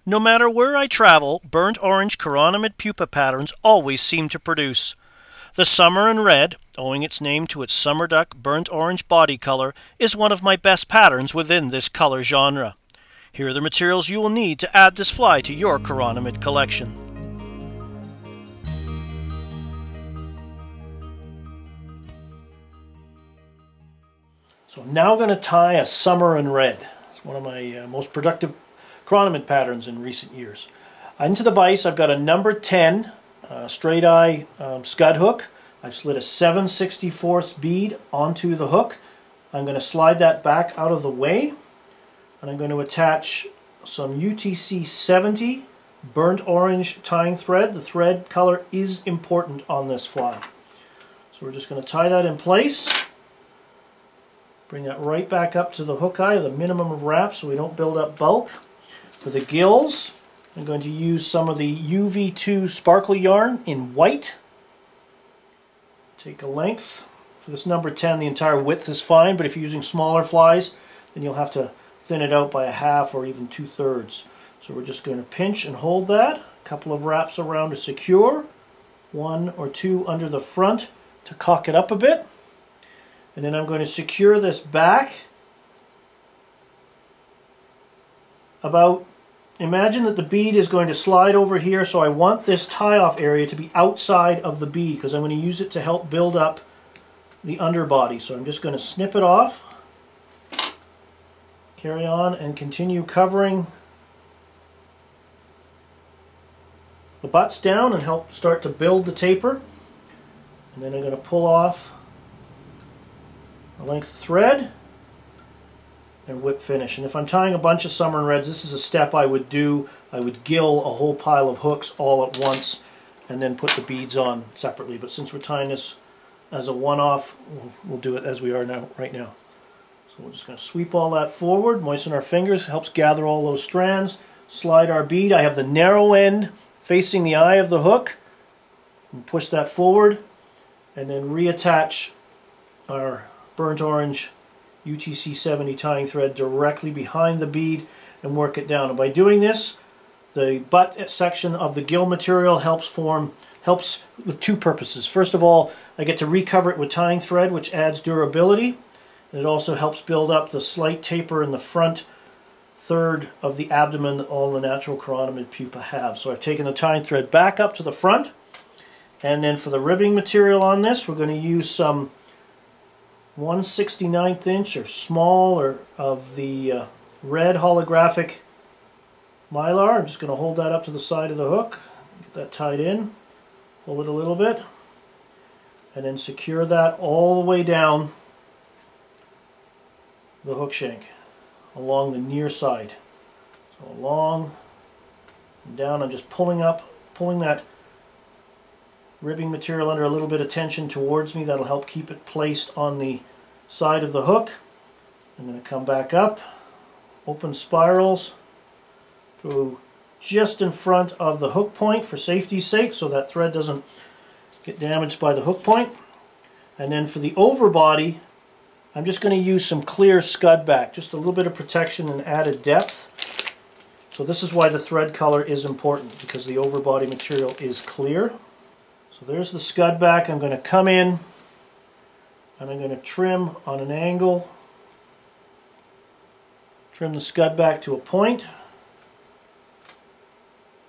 No matter where I travel, burnt orange chironomid pupa patterns always seem to produce. The summer in red, owing its name to its summer duck burnt orange body color, is one of my best patterns within this color genre. Here are the materials you will need to add this fly to your chironomid collection. So I'm now going to tie a summer in red. It's one of my most productive chironomid patterns in recent years. Into the vise I've got a number 10 straight eye scud hook. I've slid a 7/64 bead onto the hook. I'm going to slide that back out of the way, and I'm going to attach some UTC 70 burnt orange tying thread. The thread color is important on this fly. So we're just going to tie that in place. Bring that right back up to the hook eye, the minimum of wraps, so we don't build up bulk. For the gills, I'm going to use some of the UV2 sparkle yarn in white. Take a length. For this number 10, the entire width is fine, but if you're using smaller flies, then you'll have to thin it out by a half or even 2/3. So we're just going to pinch and hold that. A couple of wraps around to secure. 1 or 2 under the front to cock it up a bit. And then I'm going to secure this back about, imagine that the bead is going to slide over here, so I want this tie-off area to be outside of the bead because I'm going to use it to help build up the underbody. So I'm just going to snip it off, carry on, and continue covering the butts down and help start to build the taper. And then I'm going to pull off a length of thread and whip finish. And if I'm tying a bunch of summer and reds, this is a step I would do. I would gill a whole pile of hooks all at once and then put the beads on separately. But since we're tying this as a one-off, we'll do it as we are now, right now. So we're just going to sweep all that forward, moisten our fingers, helps gather all those strands, slide our bead. I have the narrow end facing the eye of the hook. And push that forward and then reattach our burnt orange UTC 70 tying thread directly behind the bead and work it down. And by doing this, the butt section of the gill material helps with two purposes. First of all, I get to recover it with tying thread, which adds durability. And it also helps build up the slight taper in the front third of the abdomen that all the natural chironomid pupa have. So I've taken the tying thread back up to the front, and then for the ribbing material on this, we're going to use some 1/69 inch or smaller of the red holographic mylar. I'm just going to hold that up to the side of the hook, get that tied in, pull it a little bit, and then secure that all the way down the hook shank along the near side. So along and down, I'm just pulling that ribbing material under a little bit of tension towards me. That'll help keep it placed on the side of the hook. I'm going to come back up, open spirals to just in front of the hook point for safety's sake, so that thread doesn't get damaged by the hook point. And then for the overbody, I'm just going to use some clear scud back, just a little bit of protection and added depth. So this is why the thread color is important, because the overbody material is clear. So there's the scud back. I'm going to come in and I'm going to trim on an angle, trim the scud back to a point.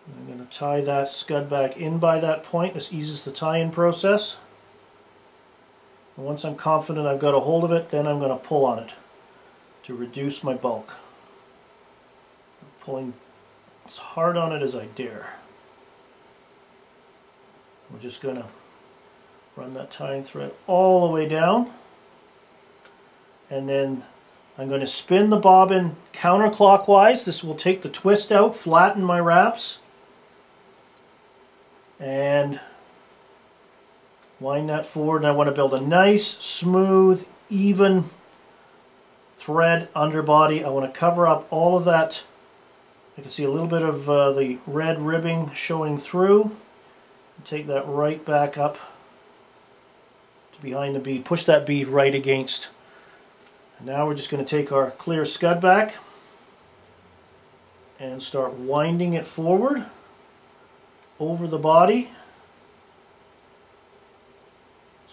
I'm going to tie that scud back in by that point. This eases the tie-in process. And once I'm confident I've got a hold of it, then I'm going to pull on it to reduce my bulk. I'm pulling as hard on it as I dare. We're just going to run that tying thread all the way down, and then I'm going to spin the bobbin counterclockwise. This will take the twist out, flatten my wraps, and wind that forward. And I want to build a nice, smooth, even thread underbody. I want to cover up all of that. I can see a little bit of the red ribbing showing through. Take that right back up to behind the bead. Push that bead right against. And now we're just going to take our clear scud back and start winding it forward over the body.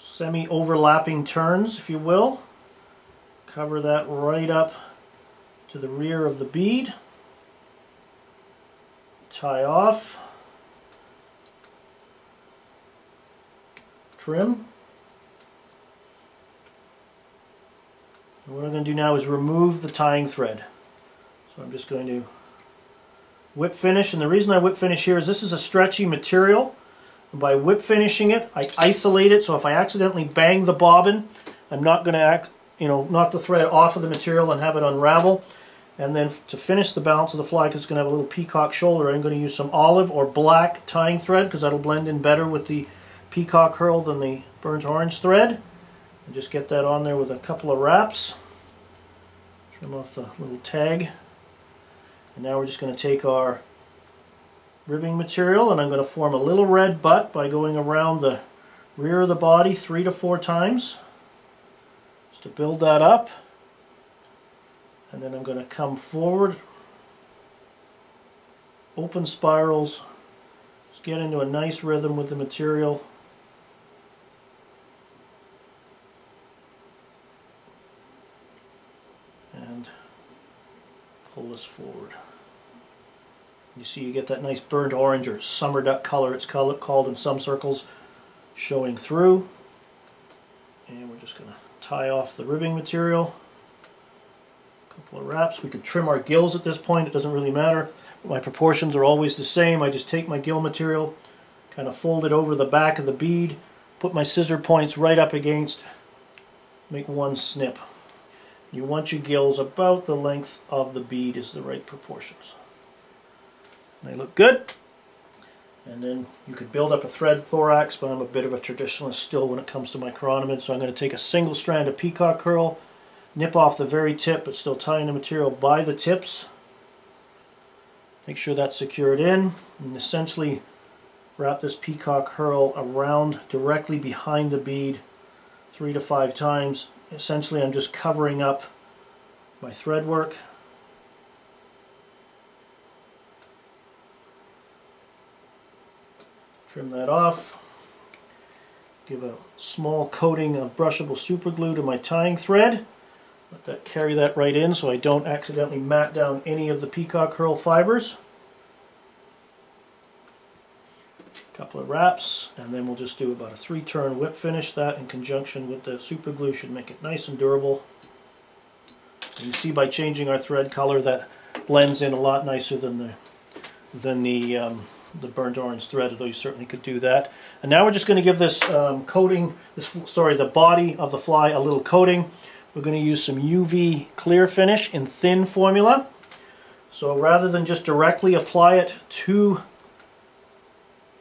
Semi-overlapping turns, if you will. Cover that right up to the rear of the bead. Tie off. Trim. And what I'm going to do now is remove the tying thread. So I'm just going to whip finish, and the reason I whip finish here is this is a stretchy material. And by whip finishing it, I isolate it, so if I accidentally bang the bobbin, I'm not going to knock the thread off of the material and have it unravel. And then to finish the balance of the fly, because it's going to have a little peacock shoulder, I'm going to use some olive or black tying thread because that'll blend in better with the peacock herl than the burnt orange thread. And just get that on there with a couple of wraps. Trim off the little tag. And now we're just going to take our ribbing material, and I'm going to form a little red butt by going around the rear of the body 3 to 4 times. Just to build that up. And then I'm going to come forward, open spirals, just get into a nice rhythm with the material. And pull this forward. You see you get that nice burnt orange or summer duck color, it's called in some circles, showing through. And we're just going to tie off the ribbing material. Couple of wraps. We could trim our gills at this point, it doesn't really matter. My proportions are always the same. I just take my gill material, kind of fold it over the back of the bead, put my scissor points right up against, make one snip. You want your gills about the length of the bead is the right proportions. They look good. And then you could build up a thread thorax, but I'm a bit of a traditionalist still when it comes to my chironomid, so I'm going to take a single strand of peacock herl, nip off the very tip, but still tying the material by the tips. Make sure that's secured in, and essentially wrap this peacock herl around directly behind the bead 3 to 5 times. Essentially I'm just covering up my thread work. Trim that off. Give a small coating of brushable super glue to my tying thread. Let that carry that right in so I don't accidentally mat down any of the peacock herl fibers. A couple of wraps, and then we'll just do about a 3-turn whip finish. That in conjunction with the super glue should make it nice and durable. You can see by changing our thread color that blends in a lot nicer than the burnt orange thread, although you certainly could do that. And now we're just going to give this the body of the fly a little coating. We're going to use some UV clear finish in thin formula. So rather than just directly apply it to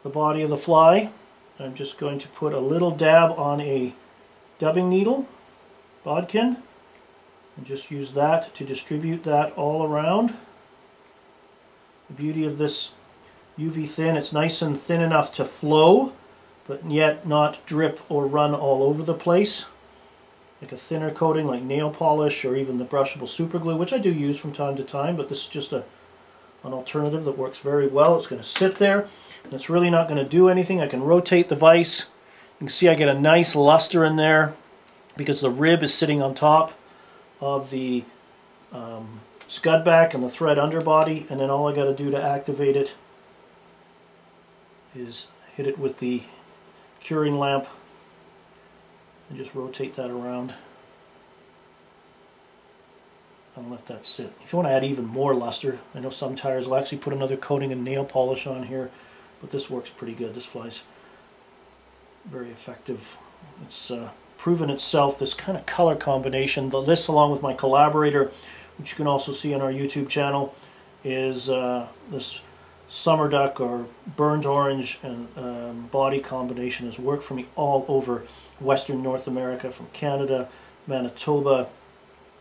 the body of the fly, I'm just going to put a little dab on a dubbing needle, bodkin, and just use that to distribute that all around. The beauty of this UV thin, it's nice and thin enough to flow, but yet not drip or run all over the place. Like a thinner coating like nail polish or even the brushable super glue, which I do use from time to time, but this is just an alternative that works very well. It's going to sit there, and it's really not going to do anything. I can rotate the vise. You can see I get a nice luster in there because the rib is sitting on top of the scud back and the thread underbody, and then all I got to do to activate it is hit it with the curing lamp and just rotate that around and let that sit. If you want to add even more luster, I know some tires will actually put another coating of nail polish on here, but this works pretty good. This fly's very effective. It's proven itself, this kind of color combination. This, along with my collaborator, which you can also see on our YouTube channel, is this summer duck or burnt orange and body combination has worked for me all over Western North America, from Canada, Manitoba,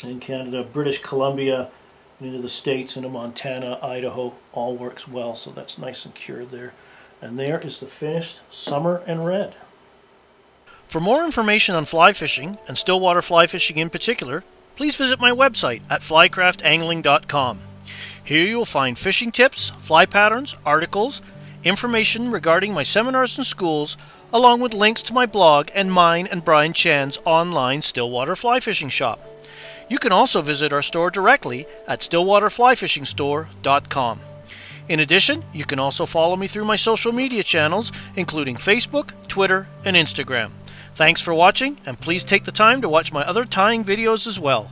and in Canada, British Columbia, and into the States, into Montana, Idaho. All works well, so that's nice and cured there. And there is the finished summer and red. For more information on fly fishing, and stillwater fly fishing in particular, please visit my website at flycraftangling.com. Here you will find fishing tips, fly patterns, articles, information regarding my seminars and schools, along with links to my blog and mine and Brian Chan's online Stillwater Fly Fishing Shop. You can also visit our store directly at stillwaterflyfishingstore.com. In addition, you can also follow me through my social media channels, including Facebook, Twitter, and Instagram. Thanks for watching, and please take the time to watch my other tying videos as well.